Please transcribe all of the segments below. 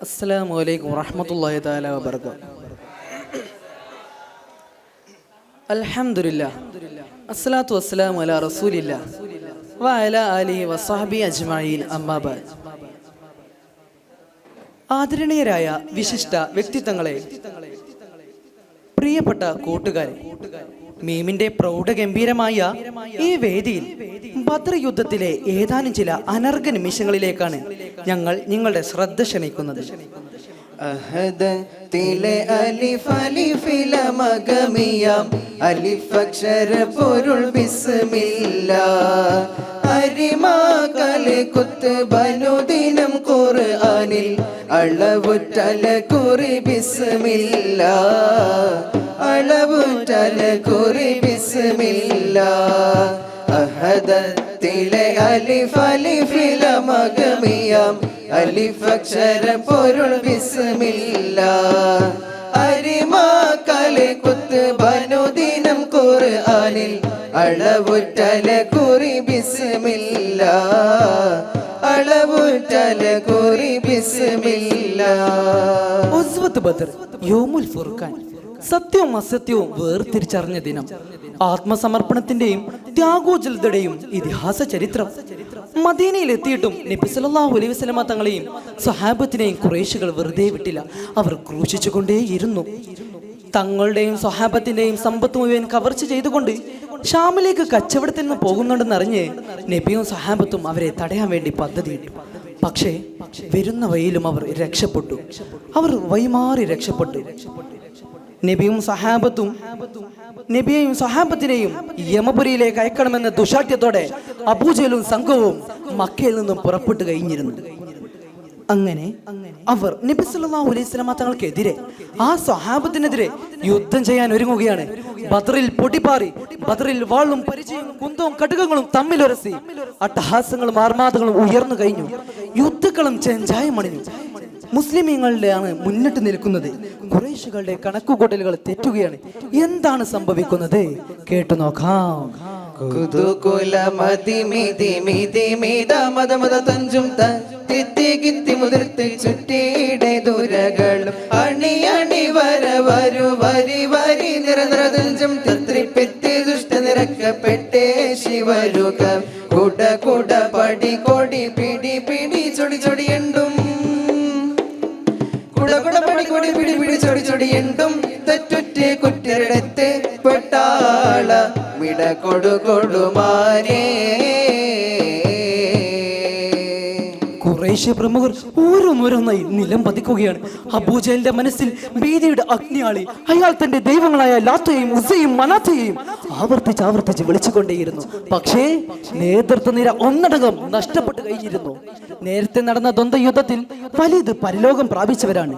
അസ്സലാമു അലൈക്കും വറഹ്മത്തുള്ളാഹി തആല വബറകാതുഹു. അൽഹംദുലില്ലാഹ് അസ്സലാത്തു വസ്സലാമു അലാ റസൂലില്ലാഹ് വഅലാ ആലിഹി വസ്വഹ്ബിഹി അജ്മഈൻ അമ്മാ ബഅദ്. ആദരണീയരായ വിശിഷ്ട വ്യക്തിത്വങ്ങളെ, പ്രിയപ്പെട്ട കൂട്ടുകാരെ, മീമിന്റെ പ്രൗഢഗംഭീരമായ ഈ വേദിയിൽ ബദ്ർ യുദ്ധത്തിലെ ഏതാനും ചില അനർഘ നിമിഷങ്ങളിലേക്കാണ് ഞങ്ങൾ നിങ്ങളുടെ ശ്രദ്ധ ക്ഷണിക്കുന്നത്. അഹദത്തിലെ അലിഫ് അലിഫില മഗമിയാം അലിഫ് അക്ഷര പൊരുൾ ബിസ്മില്ലാഹ്. അരിമാകലെ കുത്തുബനുദിനം ഖുർആനിൽ അളവുറ്റല കുറി ബിസ്മില്ലാഹ്. അളവുറ്റല കുറി ബിസ്മില്ലാഹ്. അഹദത്തിലെ അലിഫ് അലിഫില മഗമിയാം അലിഫ് അക്ഷര പൊരുൾ ബിസ്മില്ലാഹ്. അരിമാകലെ കുത്തുബനുദിനം ഖുർആനിൽ അളവുറ്റല കുറി ബിസ്മില്ലാഹ്. അളവുറ്റല കുറി ബിസ്മില്ലാഹ്. ഉസ്വത്ത് ബദ്ർ, യൗമുൽ ഫുർഖാൻ, സത്യവും അസത്യവും വേർതിരിച്ചറിഞ്ഞ ദിനം. ആത്മസമർപ്പണത്തിന്റെയും ത്യാഗോജ്വലതയുടെയും ഇതിഹാസ ചരിത്രം. മദീനയിൽ എത്തിയിട്ടും നബി സല്ലല്ലാഹു അലൈഹി വസല്ലമ തങ്ങളെയും സ്വഹാബത്തിനെയും ഖുറൈശികൾ വെറുതെ വിട്ടില്ല. അവർ ക്രൂശിച്ചുകൊണ്ടേയിരുന്നു. തങ്ങളുടെയും സ്വഹാബത്തിന്റെയും സമ്പത്ത് മുഴുവൻ കവർച്ച ചെയ്തുകൊണ്ട് ഷാമിലേക്ക് കച്ചവടത്തിൽ നിന്ന് പോകുന്നുണ്ടെന്നറിഞ്ഞ് നബിയും സ്വഹാബത്തും അവരെ തടയാൻ വേണ്ടി പദ്ധതിയിട്ടു. പക്ഷേ വരുന്ന വഴിയിലും അവർ രക്ഷപ്പെട്ടു. അവർ വഴിമാറി രക്ഷപ്പെട്ടു. നബിയും സഹാബത്തിനെയും യമപുരിയിലേക്ക് അയക്കണമെന്ന ദുശാഠ്യത്തോടെ അബൂജഹലും സംഘവും മക്കയിൽ നിന്നും പുറപ്പെട്ടു കഴിഞ്ഞിരുന്നു. അങ്ങനെ അവർ നബി സല്ലല്ലാഹു അലൈഹി വസല്ലമ തങ്ങൾക്കെതിരെ, ആ സ്വഹാബത്തിനെതിരെ യുദ്ധം ചെയ്യാൻ ഒരുങ്ങുകയാണ്. ബദ്റിൽ പൊടിപ്പാറി, ബദ്റിൽ വാളും പരിചയും കുന്തവും കടുകങ്ങളും തമ്മിലുരസി, അട്ടഹാസങ്ങളും ആർമാദങ്ങളും ഉയർന്നു കഴിഞ്ഞു. യുദ്ധക്കളം ചെഞ്ചായമണിഞ്ഞു. മുസ്ലിമീങ്ങളുടെയാണ് മുന്നിട്ട് നിൽക്കുന്നത്. ഖുറൈശികളുടെ കണക്കുകൂട്ടലുകൾ തെറ്റുകയാണ്. എന്താണ് സംഭവിക്കുന്നത്? കേട്ടു നോക്കാം. കുതുകുല മതിമിതി മിതി മിത മത മത തഞ്ചും തിത്തി കിത്തി മുതിർത്തി ചുറ്റിയുടെ ദുരകളും അണി അണി വര വരു വരി വരി നിരനിരതഞ്ചും തത്രിപ്പെത്തി ദുഷ്ട നിരക്കപ്പെട്ടേ ശിവരുക കുട കുട പടി കൊടി പിടി പിടി ചൊടി ചൊടിയുണ്ടും കുട കുട പടി കൊടി പിടി പിടി ചൊടി ചൊടിയുണ്ടും തെറ്റുറ്റേ കുറ്റരടത്തെ പെട്ടാള വിട കൊടു കൊടുമാനേ. ഖുറൈശി പ്രമുഖർ ഓരോന്നോരോന്നായി നിലം പതിക്കുകയാണ്. അബൂജഹലിന്റെ മനസ്സിൽ ഭീതിയുടെ അഗ്നിയാളി. അയാൾ തന്റെ ദൈവങ്ങളായ ലാത്തയെയും ഉസ്സയെയും മനാത്തയെയും ആവർത്തിച്ച് വിളിച്ചുകൊണ്ടേയിരുന്നു. പക്ഷേ നേതൃത്വ നിര ഒന്നടങ്കം നഷ്ടപ്പെട്ടു കഴിഞ്ഞിരുന്നു. നേരത്തെ നടന്ന ദ്വന്ദ്വ യുദ്ധത്തിൽ വലീദ് പരലോകം പ്രാപിച്ചവരാണ്.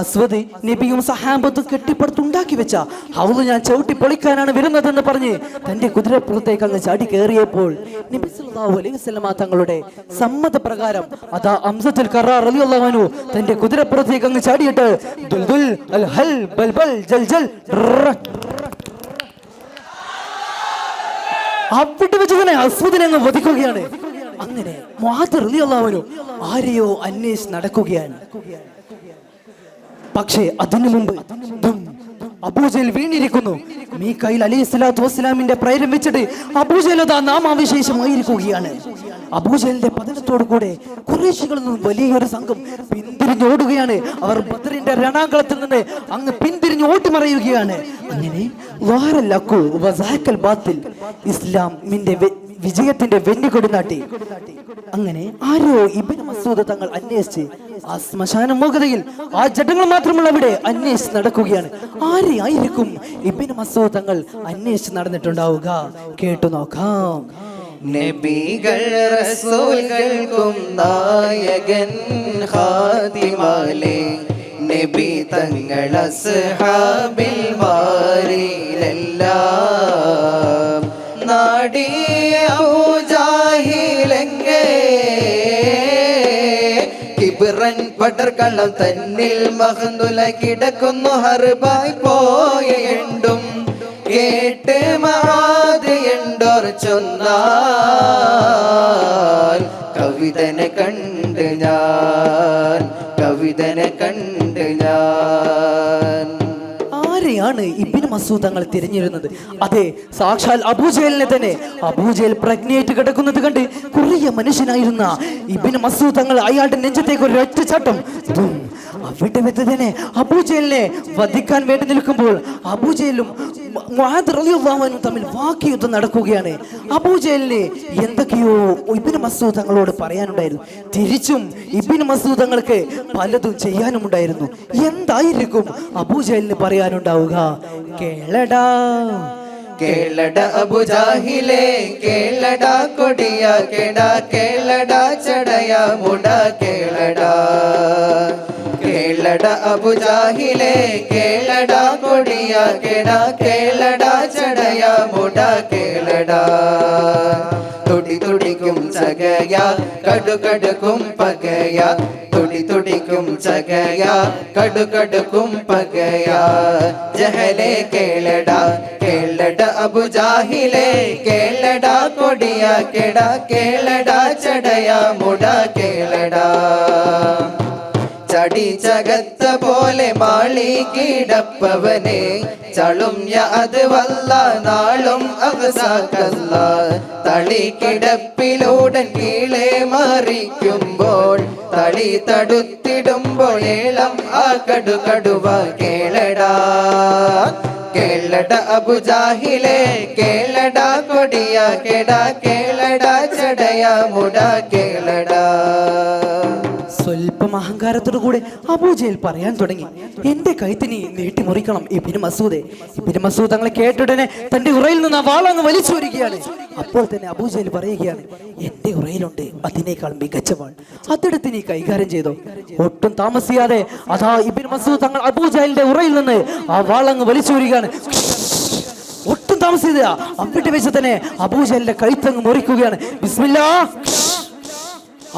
അസ്വദ് നബിയും സഹാബത്തും കെട്ടിപ്പടുത്തുണ്ടാക്കി വെച്ച ഹൗദ് ഞാൻ ചവിട്ടി പൊളിക്കാനാണ് വരുന്നതെന്ന് പറഞ്ഞ് തന്റെ കുതിരപ്പുറത്തേക്ക് അങ്ങ് ചാടി കയറിയപ്പോൾ നബി സല്ലല്ലാഹു അലൈഹി വസല്ലമ തങ്ങളുടെ സമ്മതപ്രകാരം അതാ ഹംസത്തുൽ കറാർ റളിയല്ലാഹു അൻഹു തന്റെ കുതിരപ്പുറത്തേക്ക് അങ്ങ് ചാടിയിട്ട് ദുൽദുൽ അൽ ഹൽ ബൽബൽ ജൽജൽ അവിടെ വെച്ച് തന്നെ അസ്വദിനെ അങ്ങ് വധിക്കുകയാണ്. അങ്ങനെ മുആദ് റളിയല്ലാഹു അൻഹു ആരെയോ അന്വേഷിച്ച് നടക്കുകയാണ്. പക്ഷേ അതിനു മുമ്പ് അബൂജഹൽ വീണിരിക്കുന്നു. മീകായിൽ അലൈഹിസ്സലാത്തു വസ്സലാമിന്റെ പ്രേരം വെച്ചിട്ട് അബൂജഹൽ അതാ നാമാവിശേഷമായിരിക്കുകയാണ്. അബൂജഹലിന്റെ പതനത്തോടു കൂടെ ഖുറൈശികളിൽ നിന്നും വലിയൊരു സംഘം പിന്തിരിഞ്ഞോടുകയാണ്. അവർ ബദ്റിന്റെ രണാങ്കളത്തിൽ നിന്ന് അങ്ങ് പിന്തിരിഞ്ഞ് ഓട്ടിമറയുകയാണ്. അങ്ങനെ ഇസ്ലാമിന്റെ വിജയത്തിന്റെ വെന്നിക്കൊടി നാട്ടി. അങ്ങനെ ആരോ ഇബ്നു മസ്ഊദ് തങ്ങൾ അന്വേഷിച്ച് ആ ശ്മശാന മുഖതയിൽ ആ ജഡങ്ങൾ മാത്രമുള്ള അവിടെ അന്വേഷിച്ച് നടക്കുകയാണ്. ആരെയായിരിക്കും ഇബ്നു മസ്ഊദ് തങ്ങൾ അന്വേഷിച്ച് നടന്നിട്ടുണ്ടാവുക? കേട്ടു നോക്കാം. നബികൾ റസൂലുകൾക്കും നായകൻ ഖാദിമാലേ നബി തങ്ങൾ അസ്ഹാബിൽ വാരിലെല്ലാം നാടിയ അബൂജഹലങ്ങേ കിബ്റൻ പടർക്കള്ളം തന്നിൽ മഹ്ദുല കിടക്കുന്നു ഹർബായി പോയ എണ്ടും കേട്ട് മഹാദ് എണ്ടോർ ചൊന്നാൽ കവിതനെ കണ്ട് ഞാൻ കവിത മസൂദ് തങ്ങൾ തിരിഞ്ഞിരുന്നത്. അതെ, സാക്ഷാൽ അബൂജഹലിനെ തന്നെ. അബൂജഹൽ പ്രഗ്നേറ്റ് കിടക്കുന്നത് കണ്ട് കുറിയ മനുഷ്യനായിരുന്ന ഇബ്നു മസൂദ് തങ്ങൾ അയാളുടെ നെഞ്ചത്തേക്ക് ഒരു ഒറ്റ ചാട്ടം. അവിടെ വെച്ച് തന്നെ അബൂജഹലിനെ വധിക്കാൻ വേണ്ടി നിൽക്കുമ്പോൾ അബൂജഹലും മുആദ് റളിയല്ലാഹു അൻഹു തമ്മിൽ വാക്യുദ്ധം നടക്കുകയാണ്. അബൂജഹലിന് എന്തൊക്കെയോ ഇബ്നു മസൂദ് തങ്ങളോട് പറയാനുണ്ടായിരുന്നു. തിരിച്ചും ഇബ്നു മസൂദ് തങ്ങൾക്ക് പലതും ചെയ്യാനുമുണ്ടായിരുന്നു. എന്തായിരിക്കും അബൂജഹലിന് പറയാനുണ്ടാവുക? കേളടാ കേളട അബുജാഹിലേ കേളട കൊടിയ കേടാ കേളട ചടയ മുട കേളട കേളട അബുജാഹിലേ കേളട കൊടിയ കേടാ കേളട ചടയ മുട കേളട തുടി തുടിക്കും ചകയ കടുകടുക്കും പകയ തുടി തുടിക്കും ചകയ കടുകടുക്കും പകയ ജഹലേ കേളട കേളട അബുജാഹിലേ കേളട കൊടിയ കേട കേളട ചടയ മുട കേളട ചടി ചകത്ത പോലെ മാളി കിടപ്പവനെ ചളും അത് വല്ല നാളും അവസാക്കല്ല തളി കിടപ്പിലൂടൻ കീഴെ മറിക്കുമ്പോൾ തളി തടുത്തിടുമ്പോൾ ഏളം ആ കടുകടുവ കേളടാ കേളട അബുജാഹിലേ കേളട കൊടിയ കേട കേളട ചടയ മുട കേളട. സ്വല്പം അഹങ്കാരത്തോടു കൂടെ അബൂജഹൽ പറയാൻ തുടങ്ങി, എന്റെ കൈത്തിനി നീട്ടി മുറിക്കണം ഇബ്നു മസൂദെ. ഇബ്നു മസൂദ് തങ്ങളെ കേട്ടുടനെ തന്റെ ഉറയിൽ നിന്ന് ആ വാളങ്ങ് വലിച്ചു വരികയാണ്. അപ്പോൾ തന്നെ അബൂജഹൽ പറയുകയാണ്, എന്റെ ഉറയിലുണ്ട് അതിനേക്കാൾ മികച്ച വാൾ, അതെടുത്ത് നീ കൈകാര്യം ചെയ്തോ. ഒട്ടും താമസിയാതെ അതാ ഇബ്നു മസൂദ് തങ്ങൾ അബൂജഹലിന്റെ ഉറയിൽ നിന്ന് ആ വാളങ്ങ് വലിച്ചു വരികയാണ്. ഒട്ടും താമസിയാതെ അവിടെ വെച്ച് തന്നെ അബൂജഹലിന്റെ കഴുത്തങ്ങ് മുറിക്കുകയാണ്. ബിസ്മില്ലാഹ്.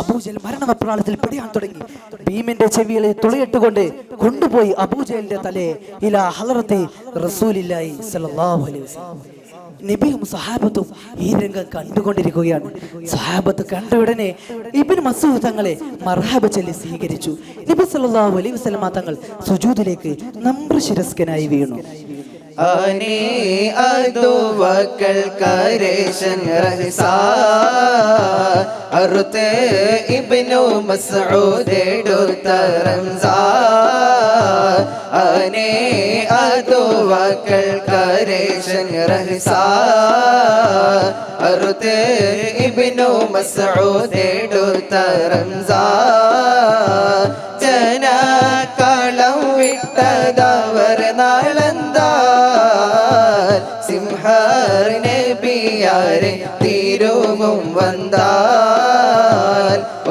അബൂജഹൽ മരണവെപ്രാളത്തിൽ പിടിയാൻ തുടങ്ങി. ഭീമന്റെ ചെവിയിലെ തുളയിട്ടുകൊണ്ട് കൊണ്ടുപോയി അബൂജഹലിന്റെ തലയെ ഇലാ ഹളറത്തി റസൂലില്ലാഹി സ്വല്ലല്ലാഹു അലൈഹി വസല്ലം. നബിയും സഹാബത്തും ഈ രംഗം കണ്ടുകൊണ്ടിരിക്കുകയാണ്. സഹാബത്ത് കണ്ട ഉടനെ ഇബ്നു മസൂദ് തങ്ങളെ മർഹബ ചൊല്ലി സ്വീകരിച്ചു. നബി സല്ലല്ലാഹു അലൈഹി വസല്ലം തങ്ങൾ സുജൂദിലേക്ക് നമ്രശിരസ്കനായി വീണു. ആനേ അദുവക്കൽ കരേഷൻ റഹ്സാ അറുത്തെ ഇബ്നു മസ്ഊദ് എടുത്ത റംസാ ആനേ അദുവക്കൽ കരേഷൻ റഹ്സാ അറുത്തെ ഇബ്നു മസ്ഊദ് എടുത്ത റംസാ ജനകളം വിട്ടതവർ നാളന്താ സിംഹർ നബിയാരെ തിരുവും വന്താൽ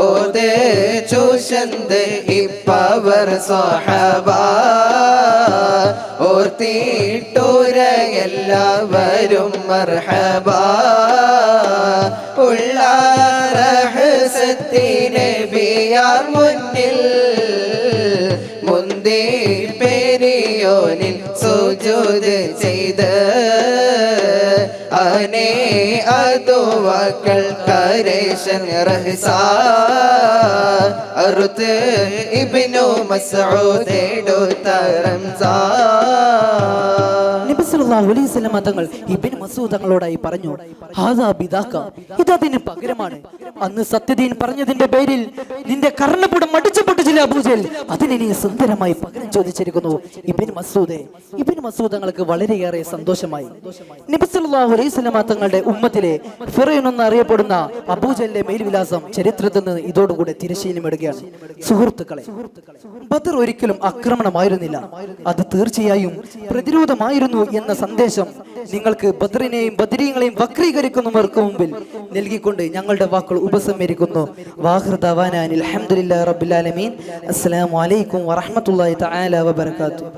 ഓതേ ചൂഷന്ത് ഇപ്പവർ സ്വഹബ ഓർത്തിട്ടൂര എല്ലാവരും മർഹബ ഉള്ള റഹ്സത്തിനെ ബിയാർ മുന്നിൽ മുന്തി പെരിയോനിൽ സുജൂദ് ചെയ്ത് ആനേ അദുവക്കൽ കരേഷൻ റഹ്സാ അറുത്ത് ഇബ്നു മസ്ഊദ് എടുത്ത റംസാ. നബി സല്ലല്ലാഹു അലൈഹി വസല്ലം തങ്ങൾ ഇബ്നു മസൂദ് തങ്ങളോടായി പറഞ്ഞു, ഹാദാ ബിദാക, ഇതതിന് പകരമാണ്. അന്ന് സത്യദീൻ പറഞ്ഞതിന്റെ പേരിൽ നിന്റെ കർണപുടം മടിച്ചു പൊട്ടിച്ചില്ല അബൂജഹൽ, അതിനെ നീ സുന്ദരമായി പകരം ചോദിച്ചിരിക്കുന്നു. ഇബ്നു മസൂദ് തങ്ങൾക്ക് വളരെയേറെ സന്തോഷമായി. നബി സല്ലല്ലാഹു അലൈഹി വസല്ലം തങ്ങളുടെ ഉമ്മത്തിലെ ഫിറഔൻ എന്നറിയപ്പെടുന്ന അബൂജഹലിന്റെ മേൽവിലാസം ചരിത്രത്തിൽ നിന്ന് ഇതോടുകൂടെ തിരശ്ശീലമിടുകയാണ്. സുഹൃത്തുക്കളെ, ബദർ ഒരിക്കലും ആക്രമണമായിരുന്നില്ല, അത് തീർച്ചയായും പ്രതിരോധമായിരുന്നു എന്ന സന്ദേശം നിങ്ങൾക്ക് ബദറിനെയും ബദരീങ്ങളെയും വക്രീകരിക്കുന്നവർക്ക് മുമ്പിൽ നൽകിക്കൊണ്ട് ഞങ്ങളുടെ വാക്കുകൾ ഉപസംഹരിക്കുന്നു. വാഖിറു ദഅവാനാ അൽഹംദുലില്ലാഹി റബ്ബിൽ ആലമീൻ. അസ്സലാമു അലൈക്കും വറഹ്മത്തുള്ളാഹി തആല വബറകാതുഹു.